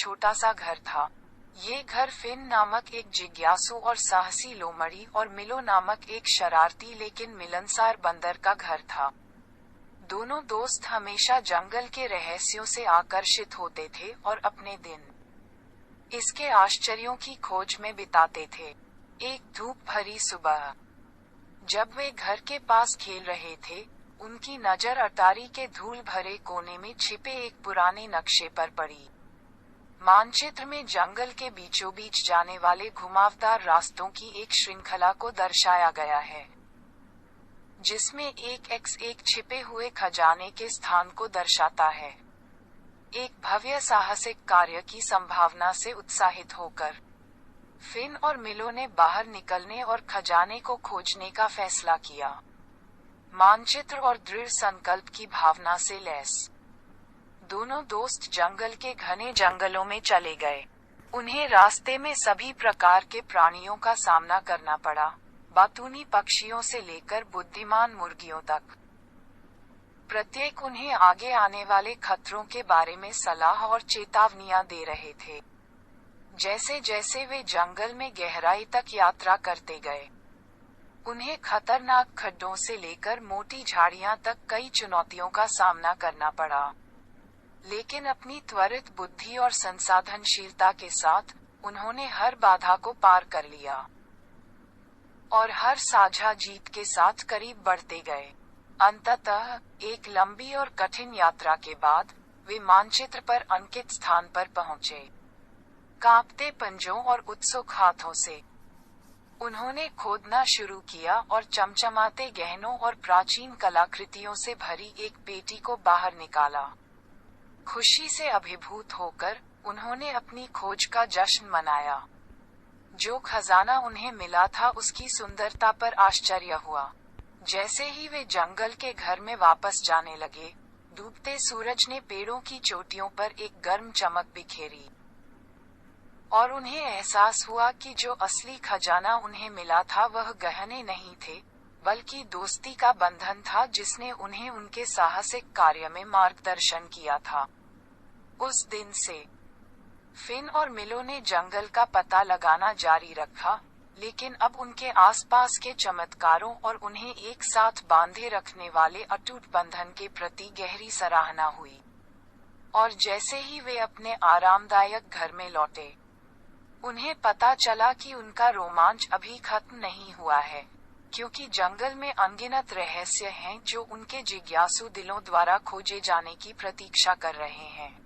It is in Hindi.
छोटा सा घर था। ये घर फिन नामक एक जिज्ञासु और साहसी लोमड़ी और मिलो नामक एक शरारती लेकिन मिलनसार बंदर का घर था। दोनों दोस्त हमेशा जंगल के रहस्यों से आकर्षित होते थे और अपने दिन इसके आश्चर्यों की खोज में बिताते थे। एक धूप भरी सुबह, जब वे घर के पास खेल रहे थे, उनकी नजर अटारी के धूल भरे कोने में छिपे एक पुराने नक्शे पर पड़ी। मानचित्र में जंगल के बीचों बीच जाने वाले घुमावदार रास्तों की एक श्रृंखला को दर्शाया गया है, जिसमें एक छिपे हुए खजाने के स्थान को दर्शाता है। एक भव्य साहसिक कार्य की संभावना से उत्साहित होकर फिन और मिलो ने बाहर निकलने और खजाने को खोजने का फैसला किया। मानचित्र और दृढ़ संकल्प की भावना से लैस दोनों दोस्त जंगल के घने जंगलों में चले गए। उन्हें रास्ते में सभी प्रकार के प्राणियों का सामना करना पड़ा, बातूनी पक्षियों से लेकर बुद्धिमान मुर्गियों तक। प्रत्येक उन्हें आगे आने वाले खतरों के बारे में सलाह और चेतावनियां दे रहे थे। जैसे जैसे वे जंगल में गहराई तक यात्रा करते गए, उन्हें खतरनाक खड्डों से लेकर मोटी झाड़ियां तक कई चुनौतियों का सामना करना पड़ा। लेकिन अपनी त्वरित बुद्धि और संसाधनशीलता के साथ उन्होंने हर बाधा को पार कर लिया और हर साझा जीत के साथ करीब बढ़ते गए। अंततः एक लंबी और कठिन यात्रा के बाद वे मानचित्र पर अंकित स्थान पर पहुंचे। कांपते पंजों और उत्सुक हाथों से उन्होंने खोदना शुरू किया और चमचमाते गहनों और प्राचीन कलाकृतियों से भरी एक पेटी को बाहर निकाला। खुशी से अभिभूत होकर उन्होंने अपनी खोज का जश्न मनाया। जो खजाना उन्हें मिला था उसकी सुंदरता पर आश्चर्य हुआ। जैसे ही वे जंगल के घर में वापस जाने लगे, डूबते सूरज ने पेड़ों की चोटियों पर एक गर्म चमक बिखेरी और उन्हें एहसास हुआ कि जो असली खजाना उन्हें मिला था वह गहने नहीं थे, बल्कि दोस्ती का बंधन था जिसने उन्हें उनके साहसिक कार्य में मार्गदर्शन किया था। उस दिन से फिन और मिलो ने जंगल का पता लगाना जारी रखा, लेकिन अब उनके आसपास के चमत्कारों और उन्हें एक साथ बांधे रखने वाले अटूट बंधन के प्रति गहरी सराहना हुई। और जैसे ही वे अपने आरामदायक घर में लौटे, उन्हें पता चला कि उनका रोमांच अभी खत्म नहीं हुआ है, क्योंकि जंगल में अनगिनत रहस्य हैं जो उनके जिज्ञासु दिलों द्वारा खोजे जाने की प्रतीक्षा कर रहे हैं।